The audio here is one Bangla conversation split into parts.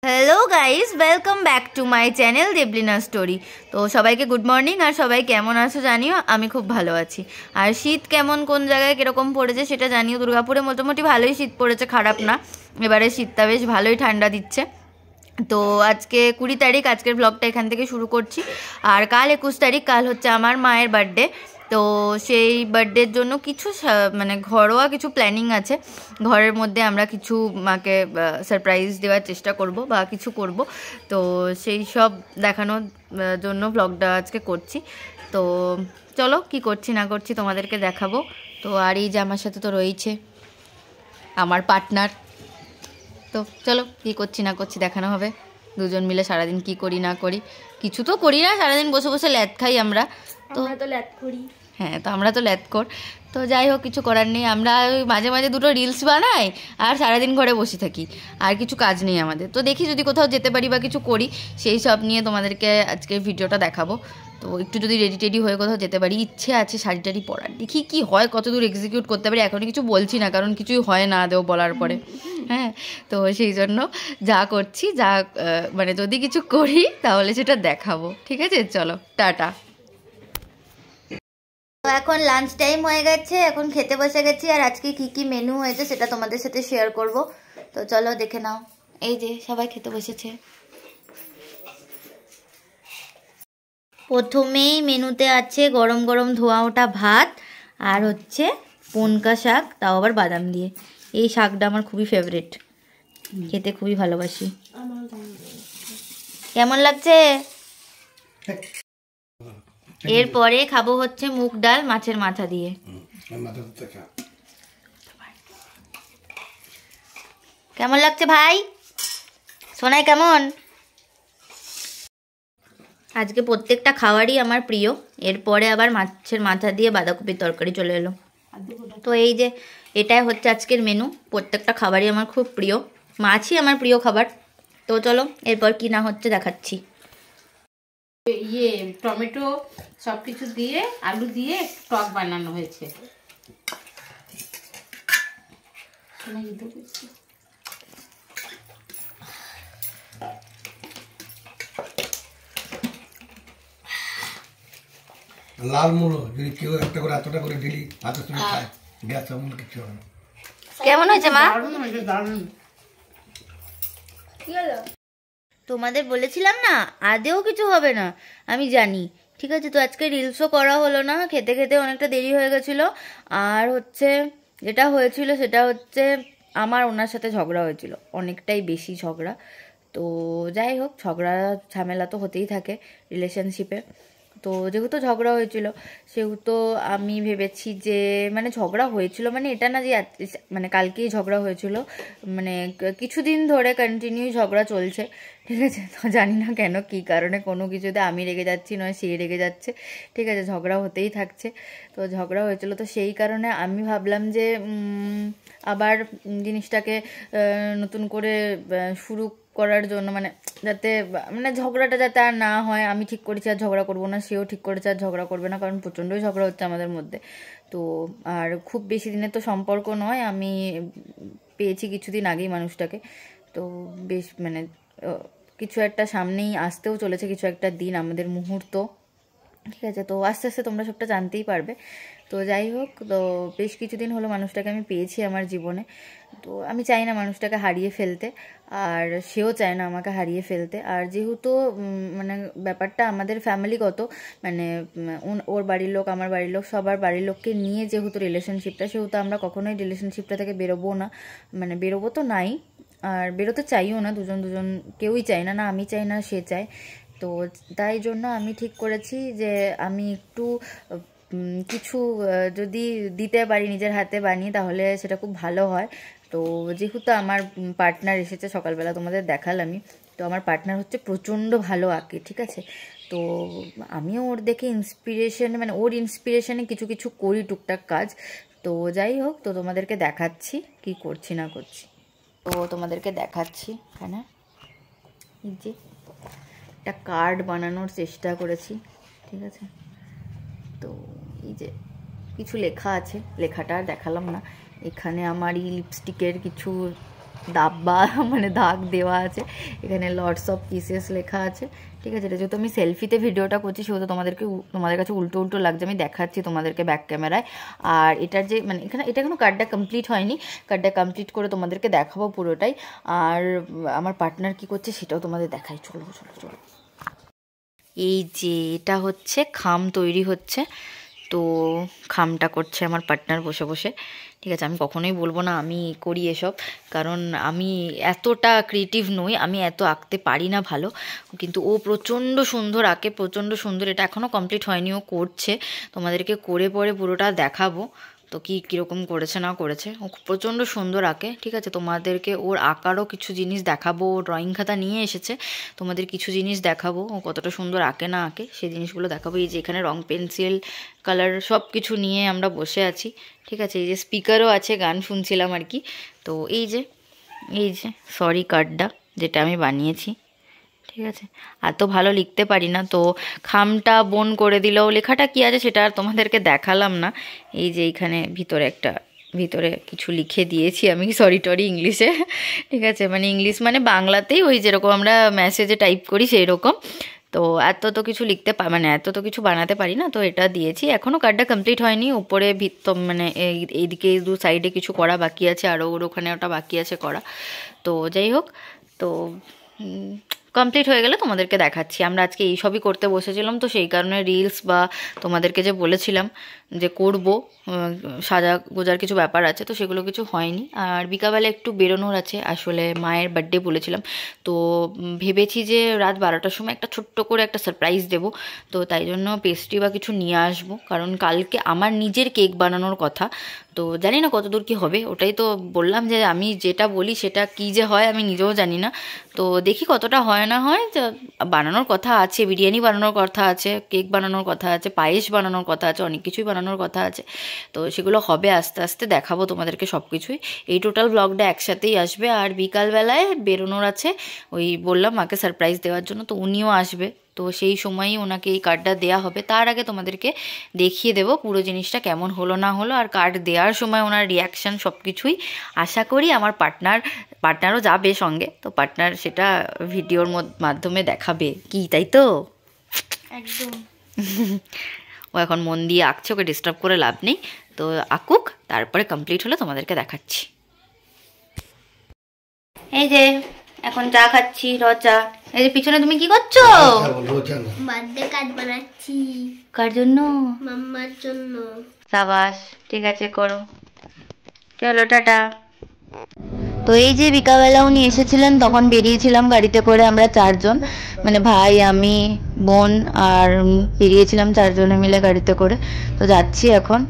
Hello guys, welcome back to my channel Deblina story. তো সবাইকে গুড মর্নিং। আর সবাই কেমন আছো জানিও, আমি খুব ভালো আছি। আর শীত কেমন, কোন জায়গায় কীরকম পড়েছে সেটা জানিও। দুর্গাপুরে মোটামুটি ভালোই শীত পড়েছে, খারাপ না। এবারে শীতটা বেশ ভালোই ঠান্ডা দিচ্ছে। তো আজকে 20 তারিখ, আজকের ব্লগটা এখান থেকে শুরু করছি। আর কাল 21 তারিখ, কাল হচ্ছে আমার মায়ের বার্থডে। তো সেই বার্থডের জন্য কিছু মানে ঘরোয়া কিছু প্ল্যানিং আছে। ঘরের মধ্যে আমরা কিছু মাকে সারপ্রাইজ দেওয়ার চেষ্টা করব বা কিছু করব। তো সেই সব দেখানোর জন্য ব্লগটা আজকে করছি। তো চলো কি করছি না করছি তোমাদেরকে দেখাবো। তো আর এই যে আমার সাথে তো রয়েছে আমার পার্টনার। তো চলো কী করছি না করছি দেখানো হবে। দুজন মিলে সারাদিন কি করি না করি, কিছু তো করি না, সারাদিন বসে বসে ল্যাদ খাই আমরা। তো ল্যাদ করি। হ্যাঁ, তো আমরা তো ল্যাদ কর। তো যাই হোক, কিছু করার নেই। আমরা মাঝে মাঝে দুটো রিলস বানাই আর সারাদিন ঘরে বসে থাকি, আর কিছু কাজ নেই আমাদের। তো দেখি যদি কোথাও যেতে পারি বা কিছু করি, সেই সব নিয়ে তোমাদেরকে আজকে ভিডিওটা দেখাবো। তো একটু যদি রেডি টেডি হয়ে কোথাও যেতে পারি, ইচ্ছে আছে শাড়ি টাড়ি পরার। দেখি কি হয়, কত দূর এক্সিকিউট করতে পারি। এখনই কিছু বলছি না, কারণ কিছুই হয় না আদেও বলার পরে। হ্যাঁ, তো সেই জন্য যা করছি, যা মানে যদি কিছু করি তাহলে সেটা দেখাবো। ঠিক আছে, চলো টাটা। তো এখন লাঞ্চ টাইম হয়ে গেছে, এখন খেতে বসে গেছি। আর আজকে কি কি মেনু হয়েছে সেটা তোমাদের সাথে শেয়ার করব। তো চলো দেখে নাও। এই যে সবাই খেতে বসেছে। প্রথমেই মেনুতে আছে গরম গরম ধোয়া ওঠা ভাত, আর হচ্ছে পনকা শাক, তাও আবার বাদাম দিয়ে। এই শাকটা আমার খুবই ফেভারিট, খেতে খুবই ভালোবাসি। কেমন লাগছে? এরপরে খাবো হচ্ছে মুগ ডাল মাছের মাথা দিয়ে। কেমন লাগছে ভাই? সোনাই কেমন? আজকে প্রত্যেকটা খাবারই আমার প্রিয়। এরপরে আবার মাছের মাথা দিয়ে বাঁধাকপির তরকারি চলে এলো। তো এই যে এটাই হচ্ছে আজকের মেনু। প্রত্যেকটা খাবারই আমার খুব প্রিয়, মাছই আমার প্রিয় খাবার। তো চলো এরপর কি না হচ্ছে দেখাচ্ছি। টমেটো সবকিছু দিয়ে আলু দিয়ে টক বানানো হয়েছে। লাল মূলো যদি কেউ একটা করে এতটা করে ঢেলি ভাতের সঙ্গে খায়, গ্যাস অমূল কিছু হবে না। কেমন হয়েছে মা? দারুণ। তোমাদের বলেছিলাম না আদেও কিছু হবে না, আমি জানি। ঠিক আছে, তো আজকে রিলসও করা হলো না, খেতে খেতে অনেকটা দেরি হয়ে গেছিলো। আর হচ্ছে যেটা হয়েছিল সেটা হচ্ছে আমার ওনার সাথে ঝগড়া হয়েছিল, অনেকটাই বেশি ঝগড়া। তো যাই হোক, ঝগড়া ঝামেলা তো হতেই থাকে রিলেশনশিপে। তো যেহেতু ঝগড়া হয়েছিল সেহেতু আমি ভেবেছি যে, মানে ঝগড়া হয়েছিল মানে এটা না যে মানে কালকেই ঝগড়া হয়েছিল, মানে কিছুদিন ধরে কন্টিনিউ ঝগড়া চলছে। ঠিক আছে, তো জানি না কেন কী কারণে, কোনো কিছুতে আমি রেগে যাচ্ছি নয় সে রেগে যাচ্ছে। ঠিক আছে, ঝগড়া হতেই থাকছে। তো ঝগড়া হয়েছিল, তো সেই কারণে আমি ভাবলাম যে আবার জিনিসটাকে নতুন করে শুরু করার জন্য, মানে যাতে মানে ঝগড়াটা যাতে আর না হয়। আমি ঠিক করেছি আর ঝগড়া করবো না, সেও ঠিক করেছে আর ঝগড়া করবে না, কারণ প্রচণ্ডই ঝগড়া হচ্ছে আমাদের মধ্যে। তো আর খুব বেশি দিনের তো সম্পর্ক নয়, আমি পেয়েছি কিছুদিন আগেই মানুষটাকে। তো বেশ মানে কিছু একটা সামনেই আসতেও চলেছে, কিছু একটা দিন, আমাদের মুহূর্ত। ঠিক আছে, তো আস্তে আস্তে তোমরা সবটা জানতেই পারবে। তো যাই হোক, তো বেশ কিছুদিন হলো মানুষটাকে আমি পেয়েছি আমার জীবনে। তো আমি চাই না মানুষটাকে হারিয়ে ফেলতে, আর সেও চায় না আমাকে হারিয়ে ফেলতে। আর যেহেতু মানে ব্যাপারটা আমাদের ফ্যামিলিগত, মানে ওর বাড়ির লোক আমার বাড়ির লোক সবার বাড়ির লোককে নিয়ে যেহেতু রিলেশনশিপটা, সেহেতু আমরা কখনোই রিলেশনশিপটা থেকে বেরোবো না। মানে বেরোবো তো নাই, আর বেরোতে চাইও না, দুজন কেউই চাই না, না আমি চাই না সে চায়। তো তাই জন্য আমি ঠিক করেছি যে আমি একটু কিছু যদি দিতে পারি নিজের হাতে বানিয়ে, তাহলে সেটা খুব ভালো হয়। তো যেহেতু আমার পার্টনার এসেছে, সকালবেলা তোমাদের দেখালামই। তো আমার পার্টনার হচ্ছে প্রচণ্ড ভালো আঁকে। ঠিক আছে, তো আমিও ওর দেখে ইন্সপিরেশন, মানে ওর ইন্সপিরেশনে কিছু কিছু করি টুকটাক কাজ। তো যাই হোক, তো তোমাদেরকে দেখাচ্ছি কি করছি না করছি। তো তোমাদেরকে দেখাচ্ছি এখানে এই যে একটা কার্ড বানানোর চেষ্টা করেছি। ঠিক আছে, তো এই যে কিছু লেখা আছে, লেখাটা আর দেখালাম না। এখানে আমার এই লিপস্টিকের কিছু দাব্বা মানে দাগ দেওয়া আছে, এখানে লটস অফ পিসেস লেখা আছে। ঠিক আছে, এটা যেহেতু আমি সেলফিতে ভিডিওটা করছি সেহেতু তোমাদের কাছে উল্টো উল্টো লাগছে, আমি দেখাচ্ছি তোমাদেরকে ব্যাক ক্যামেরায়। আর এটার যে মানে এটা কোনো কার্ডটা কমপ্লিট হয়নি, কার্ডটা কমপ্লিট করে তোমাদেরকে দেখাবো পুরোটাই। আর আমার পার্টনার কি করছে সেটাও তোমাদের দেখাই, চলো চলো চলো। এই যে এটা হচ্ছে খাম তৈরি হচ্ছে, তো খামটা করছে আমার পার্টনার বসে বসে। ঠিক আছে, আমি কখনোই বলবো না আমি করি এসব, কারণ আমি এতটা ক্রিয়েটিভ নই, আমি এত আঁকতে পারি না ভালো, কিন্তু ও প্রচণ্ড সুন্দর আঁকে, প্রচণ্ড সুন্দর। এটা এখনও কমপ্লিট হয়নি, ও করছে, তোমাদেরকে করে পরে পুরোটা দেখাবো তো কীরকম করেছে না করেছে। ও প্রচণ্ড সুন্দর আঁকে। ঠিক আছে, তোমাদেরকে ওর আঁকারও কিছু জিনিস দেখাবো, ও ড্রয়িং খাতা নিয়ে এসেছে, তোমাদের কিছু জিনিস দেখাবো ও কতটা সুন্দর আঁকে না আঁকে সেই জিনিসগুলো দেখাবো। এই যে এখানে রং পেন্সিল কালার সব কিছু নিয়ে আমরা বসে আছি। ঠিক আছে, এই যে স্পিকারও আছে, গান শুনছিলাম আর কি। তো এই যে সরি কার্ডটা যেটা আমি বানিয়েছি। ঠিক আছে, এত ভালো লিখতে পারি না, তো খামটা বোন করে দিল। লেখাটা কি আছে সেটা আর তোমাদেরকে দেখালাম না। এই যে এইখানে ভিতরে কিছু লিখে দিয়েছি আমি, সরি টরি ইংলিশে। ঠিক আছে, মানে ইংলিশ মানে বাংলাতেই ওই যেরকম আমরা মেসেজে টাইপ করি সেই রকম। তো এত তো কিছু মানে এত তো কিছু বানাতে পারি না, তো এটা দিয়েছি। এখনও কার্ডটা কমপ্লিট হয়নি, উপরে মানে এইদিকে দু সাইডে কিছু করা বাকি আছে, আরও ওখানে ওটা বাকি আছে করা। তো যাই হোক, তো কমপ্লিট হয়ে গেলে তোমাদেরকে দেখাচ্ছি। আমরা আজকে এইসবই করতে বসেছিলাম, তো সেই কারণে রিলস বা তোমাদেরকে যে বলেছিলাম যে করব সাজা গোজার কিছু ব্যাপার আছে, তো সেগুলো কিছু হয়নি। আর বিকালবেলা একটু বেরোনোর আছে, আসলে মায়ের বার্থডে বলেছিলাম, তো ভেবেছি যে রাত 12টার সময় একটা ছোট্ট করে একটা সারপ্রাইজ দেব। তো তাই জন্য পেস্ট্রি বা কিছু নিয়ে আসবো, কারণ কালকে আমার নিজের কেক বানানোর কথা। তো জানি না কতদূর কি হবে, ওটাই তো বললাম যে আমি যেটা বলি সেটা কি যে হয় আমি নিজেও জানি না। তো দেখি কতটা হয় না হয়। বানানোর কথা আছে, বিরিয়ানি বানানোর কথা আছে, কেক বানানোর কথা আছে, পায়েস বানানোর কথা আছে, অনেক কিছুই বানানোর কথা আছে। তো সেগুলো হবে আস্তে আস্তে, দেখাবো তোমাদেরকে সব কিছুই। এই টোটাল ব্লগটা একসাথেই আসবে। আর বিকালবেলায় বেরোনোর আছে, ওই বললাম মাকে সারপ্রাইজ দেওয়ার জন্য, তো উনিও আসবে, তো সেই সময়ই ওনাকে এই কার্ডটা দেওয়া হবে। তার আগে তোমাদেরকে দেখিয়ে দেবো পুরো জিনিসটা কেমন হলো না হলো, আর কার্ড দেওয়ার সময় ওনার রিয়াকশান সব কিছুই। আশা করি আমার পার্টনারও যাবে সঙ্গে, তো পার্টনার সেটা ভিডিওর মাধ্যমে দেখাবে কি, তাই তো? একদম। ও এখন মন দিয়ে আঁকছে, ওকে ডিস্টার্ব করে লাভ নেই, তো আঁকুক, তারপরে কমপ্লিট হলে তোমাদেরকে দেখাচ্ছি। এই যে এখন চা খাচ্ছি, চা। এই যে পিছনে তুমি কি করছো? বার্থডে কার্ড বানাচ্ছি। কার জন্য? মাম্মার জন্য। সাবাস, ঠিক আছে করো, চলো টাটা। তো এই যে বিকালবেলা উনি এসেছিলেন, তখন বেরিয়েছিলাম গাড়িতে করে আমরা 4 জন, মানে ভাই, আমি, বোন আর বেরিয়েছিলাম 4 জনে মিলে গাড়িতে করে। তো যাচ্ছি এখন,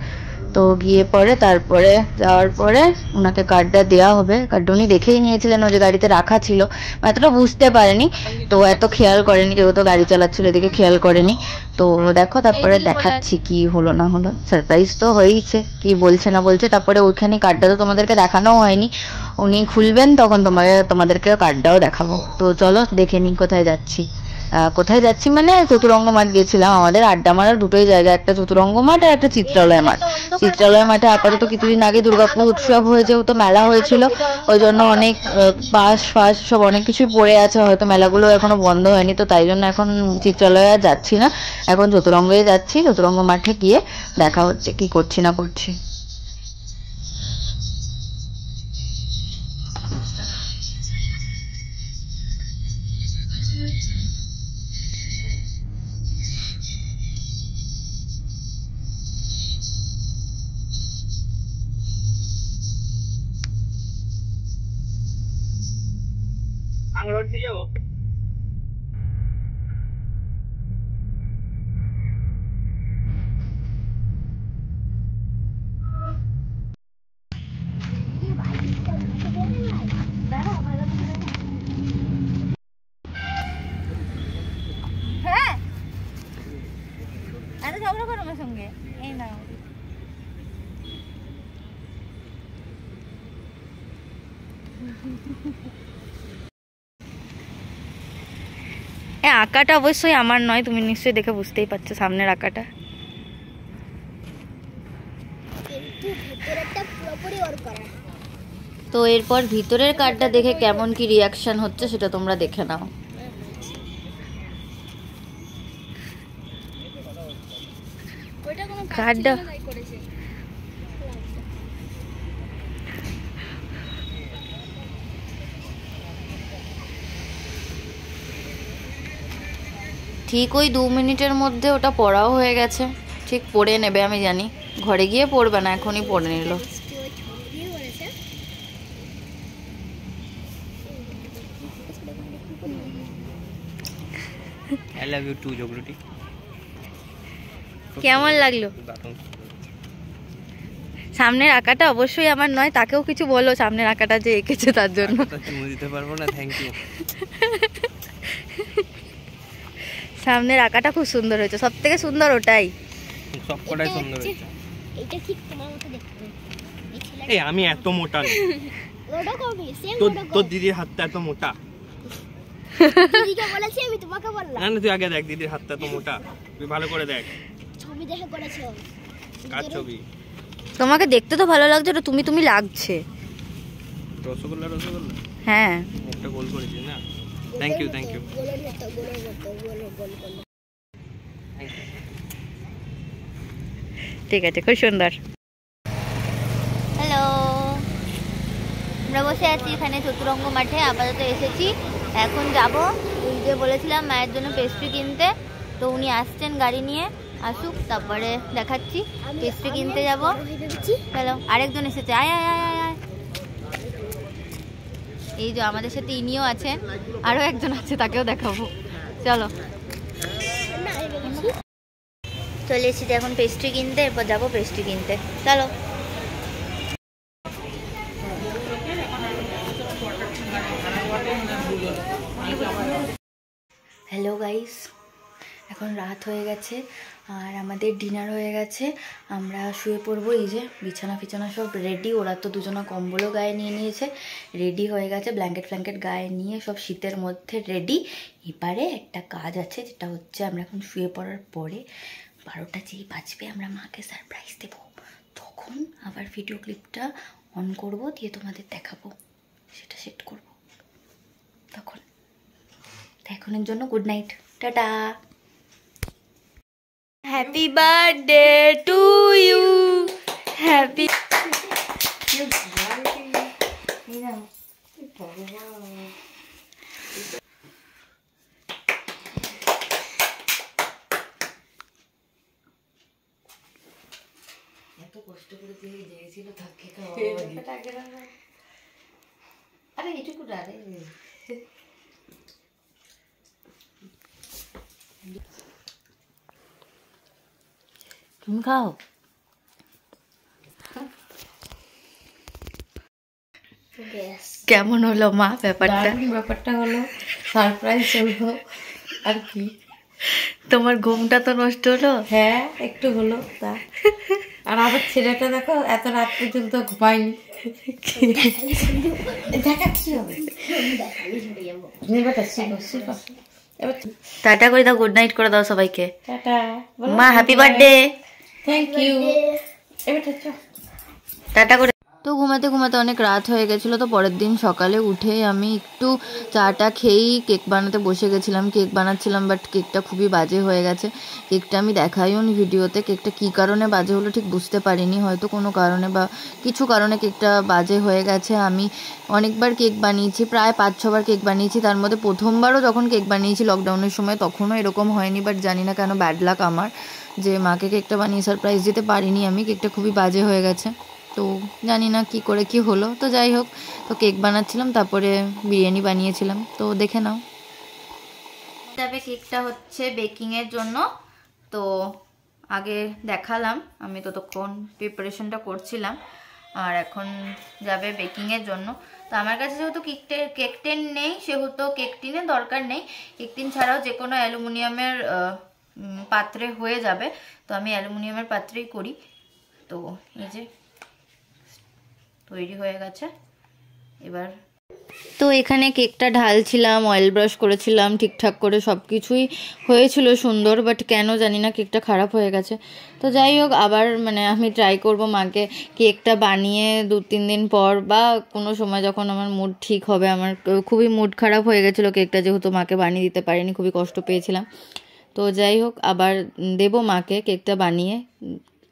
তো গিয়ে পরে তারপরে যাওয়ার পরে ওনাকে কার্ডটা দেওয়া হবে। কার্ডটা উনি দেখেই নিয়েছিলেন, ও যে গাড়িতে রাখা ছিল, এতটা বুঝতে পারেনি, তো এত খেয়াল করেনি, যেহেতু গাড়ি চালাচ্ছিল এদিকে খেয়াল করেনি। তো দেখো তারপরে দেখাচ্ছি কি হলো না হলো। সারপ্রাইজ তো হয়েইছে, কি বলছে না বলছে। তারপরে ওইখানে কার্ডটা তো তোমাদেরকে দেখানোও হয়নি, উনি খুলবেন তখন তোমাদেরকে কার্ডটাও দেখাবো। তো চলো দেখে নিই কোথায় যাচ্ছি। মানে চতুরঙ্গ মাঠ গিয়েছিলাম, আমাদের আড্ডা মারার দুটোই জায়গা, একটা চতুরঙ্গ মাঠ আর একটা চিত্রালয় মাঠ। চিত্রালয় মাঠে আপাতত কিছুদিন আগে দুর্গাপুর উৎসব হয়েছে, তো মেলা হয়েছিল, ওই জন্য অনেক বাস ফাস সব অনেক কিছুই পড়ে আছে, হয়তো মেলাগুলো এখনো বন্ধ হয়নি, তো তাই জন্য এখন চিত্রালয়ে আর যাচ্ছি না, এখন চতুরঙ্গে যাচ্ছি। চতুরঙ্গ মাঠে গিয়ে দেখা হচ্ছে কি করছি না করছি। হ্যাঁ, এত ঝগড়া করো আমার সঙ্গে, এই না আঁকাটা অবশ্যই আমার নয়, তুমি নিশ্চয়ই দেখে বুঝতেই পারছো সামনের আঁকাটা। কিন্তু ভিতরেরটা পুরোপুরি ওর করা। তো এরপর ভিতরের কার্ডটা দেখে কেমন কি রিয়াকশন হচ্ছে সেটা তোমরা দেখে নাও। কার্ডটা ঠিক ওই 2 মিনিটের মধ্যে ওটা পড়াও হয়ে গেছে। ঠিক পড়ে নেবে, আমি জানি। ঘরে গিয়ে পড়বে না, এখনই পড়ে নিল। I love you too, জগরুটি। কেমন লাগলো? সামনের আঁকাটা অবশ্যই আমার নয়, তাকেও কিছু বলো সামনের আঁকাটা যে এঁকেছে তার জন্য। চুমু দিতে পারবো না, থ্যাংক ইউ। সামনের আঁকাটা খুব সুন্দর হয়েছে, সব থেকে সুন্দর ওটাই। সবকটাই সুন্দর হয়েছে। এটা ঠিক তোমার মতো দেখতে। এই আমি এত মোটা নই। ওটা করবি সেম তোর দিদির হাতটা এত মোটা। দিদিকে বলেছি, আমি তোমাকে বললাম। না না, তুই আগে দেখ দিদির হাতটা এত মোটা, তুই ভালো করে দেখ। ছবি দেখে করেছো। কার ছবি? তোমাকে দেখতে তো ভালো লাগছে, ওটা তুমি তুমি লাগছে। রসগোল্লা রসগোল্লা, হ্যাঁ একটা গোল করেছিস না। Thank you thank you. গোলের মতো গোল। ঠিক আছে, খুব সুন্দর। হ্যালো, আমরা বসে আছি এখানে চতুরঙ্গ মাঠে। আপাতত এসেছি, এখন যাব। ওই যে বলেছিলাম মায়ের জন্য পেস্ট্রি কিনতে, তো উনি আসছেন গাড়ি নিয়ে। আসুক, তারপরে দেখাচ্ছি। পেস্ট্রি কিনতে যাব। চলো, আরেকজন এসেছে। আয় আয় আয় আয় আয়। এই যে আমাদের সাথে ইনিও আছেন, আরও একজন আছে, তাকেও দেখাবো। চলো, চলে এসেছি এখন পেস্ট্রি কিনতে। এরপর যাবো পেস্ট্রি কিনতে, চলো। হ্যালো গাইস, এখন রাত হয়ে গেছে আর আমাদের ডিনার হয়ে গেছে। আমরা শুয়ে পড়বো। এই যে বিছানা ফিছানা সব রেডি। ওরা তো দুজনা কম্বলও গায়ে নিয়ে নিয়েছে, রেডি হয়ে গেছে। ব্ল্যাঙ্কেট ফ্ল্যাঙ্কেট গায়ে নিয়ে সব শীতের মধ্যে রেডি। এবারে একটা কাজ আছে, যেটা হচ্ছে আমরা এখন শুয়ে পড়ার পরে 12টা যেই বাজবে আমরা মাকে সারপ্রাইজ দেব। তখন আবার ভিডিও ক্লিপটা অন করব, দিয়ে তোমাদের দেখাবো, সেটা সেট করব তখন। এখনের জন্য good night, tata. Happy birthday to you, happy. এত কষ্ট করে দিয়ে দিয়েছিল, থাকে আরে এটুকু আরে তুমি খাও। কেমন হলো মা ব্যাপারটা? ব্যাপারটা হলো সারপ্রাইজ হলো আর কি। তোমার ঘুমটা তো নষ্ট হলো। হ্যাঁ, একটু হলো তা। আর আমার ছেলেটা দেখো এত রাত পর্যন্ত ঘুমায়নি। দেখাচ্ছি হবে। টাটা করে দাও, গুড নাইট করে দাও সবাইকে। টাটা মা happy birthday. Thank you. Tata করে। তো ঘুমাতে ঘুমাতে অনেক রাত হয়ে গেছিলো। তো পরের দিন সকালে উঠে আমি একটু চাটা খেয়েই কেক বানাতে বসে গেছিলাম। কেক বানাচ্ছিলাম, বাট কেকটা খুবই বাজে হয়ে গেছে। কেকটা আমি দেখাইও নি ভিডিওতে। কেকটা কী কারণে বাজে হলো ঠিক বুঝতে পারিনি, হয়তো কোনো কারণে বা কিছু কারণে কেকটা বাজে হয়ে গেছে। আমি অনেকবার কেক বানিয়েছি, প্রায় 5-6 বার কেক বানিয়েছি। তার মধ্যে প্রথমবারও যখন কেক বানিয়েছি লকডাউনের সময়, তখনও এরকম হয়নি। বাট জানি না কেন ব্যাড লাক আমার, যে মাকে কেকটা বানিয়ে সারপ্রাইজ দিতে পারিনি আমি। কেকটা খুবই বাজে হয়ে গেছে, তো জানি না কি করে কি হলো। তো যাই হোক, তো কেক বানাচ্ছিলাম, তারপরে বিরিয়ানি বানিয়েছিলাম, তো দেখে নাও। তবে কেকটা হচ্ছে বেকিংয়ের জন্য, তো আগে দেখালাম। আমি ততক্ষণ প্রিপারেশনটা করছিলাম, আর এখন যাবে বেকিংয়ের জন্য। তো আমার কাছে যেহেতু কেক টিন নেই, সেহেতু কেক টিনের দরকার নেই। কেক টিন ছাড়াও যে কোনো অ্যালুমিনিয়ামের পাত্রে হয়ে যাবে। তো আমি অ্যালুমিনিয়ামের পাত্রেই করি। তো এই যে তৈরি হয়ে গেছে। এবার তো এখানে কেকটা ঢালছিলাম, অয়েল ব্রাশ করেছিলাম, ঠিকঠাক করে সব কিছুই হয়েছিল সুন্দর, বাট কেন জানি না কেকটা খারাপ হয়ে গেছে। তো যাই হোক, আবার মানে আমি ট্রাই করব মাকে কেকটা বানিয়ে 2-3 দিন পর বা কোনো সময় যখন আমার মুড ঠিক হবে। আমার খুবই মুড খারাপ হয়ে গেছিলো কেকটা, যেহেতু মাকে বানিয়ে দিতে পারিনি, খুবই কষ্ট পেয়েছিলাম। তো যাই হোক, আবার দেব মাকে কেকটা বানিয়ে।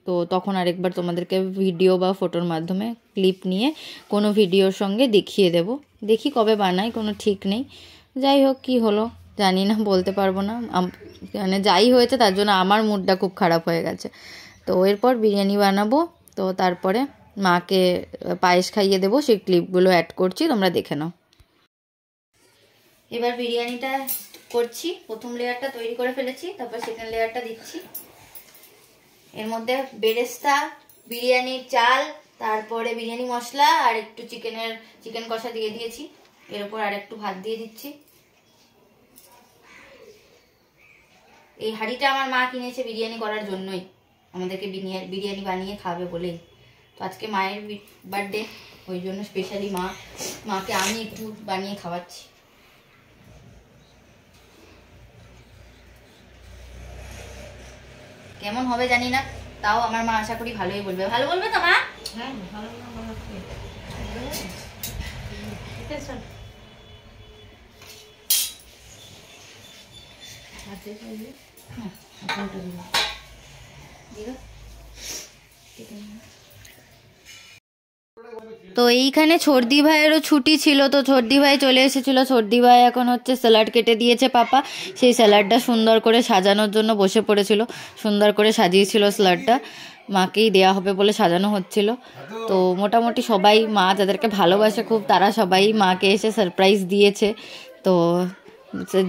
তো তখন আরেকবার তোমাদেরকে ভিডিও বা ফটোর মাধ্যমে ক্লিপ নিয়ে কোনো ভিডিওর সঙ্গে দেখিয়ে দেব। দেখি কবে বানাই, কোনো ঠিক নেই। যাই হোক, কি হলো জানি না, বলতে পারবো না। মানে যাই হয়েছে তার জন্য আমার মুডটা খুব খারাপ হয়ে গেছে। তো এরপর বিরিয়ানি বানাবো, তো তারপরে মাকে পায়েস খাইয়ে দেবো, সেই ক্লিপগুলো অ্যাড করছি, তোমরা দেখে নাও। এবার বিরিয়ানিটা করছি। প্রথম লেয়ারটা তৈরি করে ফেলেছি, তারপর সেকেন্ড লেয়ারটা দিচ্ছি। এর মধ্যে বেরেস্তা, বিরিয়ানির চাল, তারপরে বিরিয়ানি মশলা আর একটু চিকেন কষা দিয়ে দিয়েছি। এর উপর আর একটু ভাত দিয়ে দিচ্ছি। এই হাঁড়িটা আমার মা কিনেছে বিরিয়ানি করার জন্যই, আমাদেরকে বিরিয়ানি বানিয়ে খাবে বলেই। তো আজকে মায়ের বার্থডে, ওই জন্য স্পেশালি মাকে আমি একটু বানিয়ে খাওয়াচ্ছি। কেমন হবে জানি না, তাও আমার মা আশা করি ভালোই বলবে। ভালো বলবে তো মা? হ্যাঁ, ভালো না ভালো ঠিক আছে। হাতে পাইলে হ্যাঁ আপনারটা দিও। তো এইখানে ছর্দি ভাইয়েরও ছুটি ছিল, তো ছর্দি ভাই চলে এসেছিল। ছর্দি ভাই এখন হচ্ছে স্যালাড কেটে দিয়েছে পাপা, সেই স্যালাডটা সুন্দর করে সাজানোর জন্য বসে পড়েছিল। সুন্দর করে সাজিয়েছিল স্যালাডটা, মাকেই দেয়া হবে বলে সাজানো হচ্ছিল। তো মোটামুটি সবাই, মা যাদেরকে ভালোবাসে খুব, তারা সবাই মাকে এসে সারপ্রাইজ দিয়েছে। তো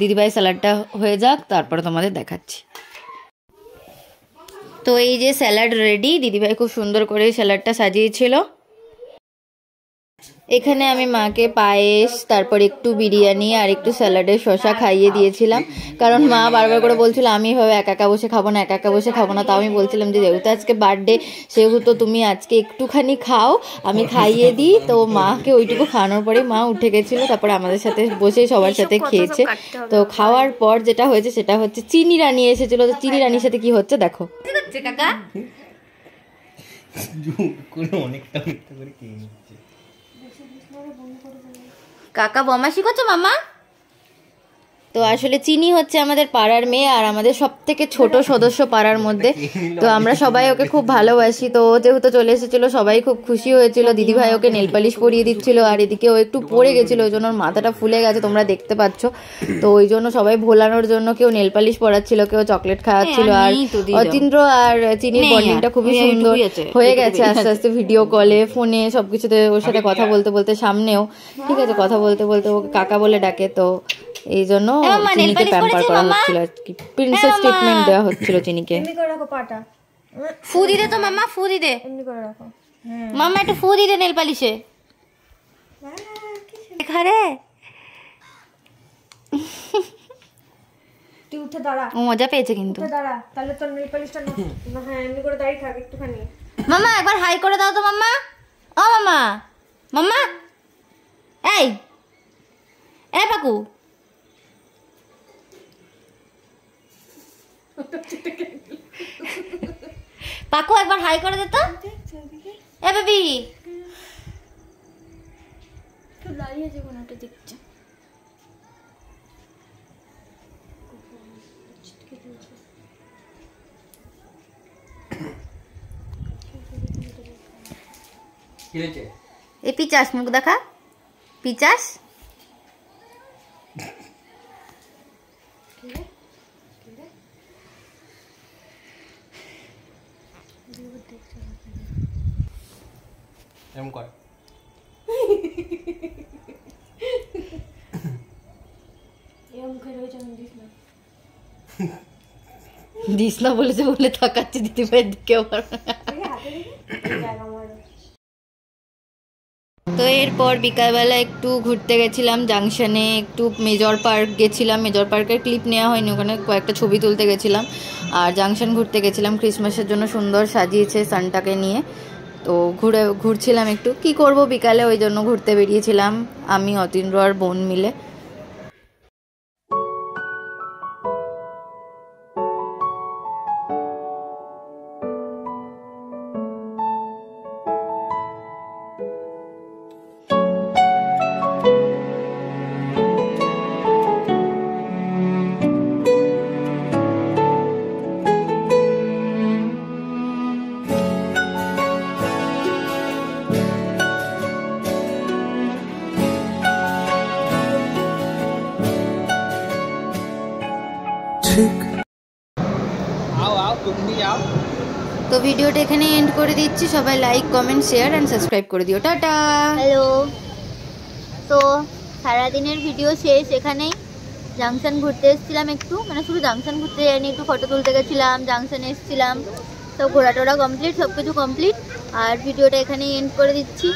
দিদিভাই স্যালাডটা হয়ে যাক, তারপরে তোমাদের দেখাচ্ছি। তো এই যে স্যালাড রেডি, দিদিভাই খুব সুন্দর করে স্যালাডটা সাজিয়েছিল। এখানে আমি মাকে পায়েস, তারপর একটু বিরিয়ানি আর একটু স্যালাডের শসা খাইয়ে দিয়েছিলাম, কারণ মা বারবার করে বলছিল আমি এভাবে একা একা বসে খাবো না, একা একা বসে খাবো না। তাও আমি বলছিলাম যে যেহেতু আজকে বার্থডে, সেহেতু তুমি আজকে একটুখানি খাও, আমি খাইয়ে দিই। তো মাকে ওইটুকু খাওয়ানোর পরেই মা উঠে গেছিলো, তারপরে আমাদের সাথে বসে সবার সাথে খেয়েছে। তো খাওয়ার পর যেটা হয়েছে সেটা হচ্ছে চিনি রানী এসেছিল। তো চিনি রানীর সাথে কি হচ্ছে দেখো। ঠিক আছে কাকা, অনেকটা মিথ্যা করে খেয়ে নিচ্ছে। কাকা বমাসি করছো মামা? তো আসলে চিনি হচ্ছে আমাদের পাড়ার মেয়ে, আর আমাদের সব থেকে ছোট সদস্য পাড়ার মধ্যে। তো আমরা সবাই ওকে খুব ভালোবাসি। তো ও যেহেতু চলে এসেছিল, সবাই খুব খুশি হয়েছিল। দিদিভাই ওকে নেল পালিশ পরিয়ে দিচ্ছিল, আর এদিকে ও একটু পড়ে গেছিলো, ওই জন্য ওর মাথাটা ফুলে গেছে, তোমরা দেখতে পাচ্ছ। তো ওই জন্য সবাই ভোলানোর জন্য কেউ নেল পালিশ পরাচ্ছিল, কেউ চকলেট খাওয়াচ্ছিল। আর অচিন্দ্র আর চিনির বন্ডিংটা খুবই সুন্দর হয়ে গেছে আস্তে আস্তে, ভিডিও কলে, ফোনে, সবকিছুতে ওর সাথে কথা বলতে বলতে, সামনেও ঠিক আছে কথা বলতে বলতে ওকে কাকা বলে ডাকে। তো এই জন্য চিনিকে প্যাম্পার করা হচ্ছিল আর কি, প্রিন্সেস ট্রিটমেন্ট দেওয়া হচ্ছিল চিনিকে। ফু দিদে তো মামা, ফু দিদে, মামা একটু ফু দিদে নেল পালিশে। খারে তুই উঠে দাঁড়া, ও মজা পেয়েছে কিন্তু। দাঁড়া, তাহলে তোর নেল পালিশটা না, হ্যাঁ এমনি করে দাঁড়িয়ে থাক একটুখানি। মামা একবার হাই করে দাও তো মাম্মা। ও মামা, মাম্মা এই এ পাকু, পাকু একবার হাই করে দে তো। এ বেবি তুই দাঁড়িয়ে যে কোনটা দেখছ। এ পিচাস, মুখ দেখা পিচাস। এরকম কর। দিস না বলেছে বলে তাকাচ্ছি দিদিভাইয়ের দিকে আবার। তো এরপর বিকালবেলা একটু ঘুরতে গেছিলাম জাংশনে, একটু মেজর পার্ক গেছিলাম। মেজর পার্কের ক্লিপ নেওয়া হয়নি, ওখানে কয়েকটা ছবি তুলতে গেছিলাম। আর জাংশন ঘুরতে গেছিলাম, ক্রিসমাসের জন্য সুন্দর সাজিয়েছে সানটাকে নিয়ে। তো ঘুরছিলাম একটু, কি করব বিকালে, ওই জন্য ঘুরতে বেরিয়েছিলাম আমি, অতীন্দ্র আর বোন মিলে। তো ভিডিওটা এখানে এন্ড করে দিচ্ছি, সবাই like comment share and subscribe করে দিও। টাটা। হ্যালো। তো সারাদিনের ভিডিও শেষ এখানেই। জাংশন ঘুরতে এসেছিলাম একটু, মানে শুধু জাংশন ঘুরতে যাইনি, একটু ফটো তুলতে গেছিলাম, জাংশনে এসেছিলাম, সব ঘোরাটোরা কমপ্লিট, সব কিছু কমপ্লিট। আর ভিডিওটা এখানেই এন্ড করে দিচ্ছি।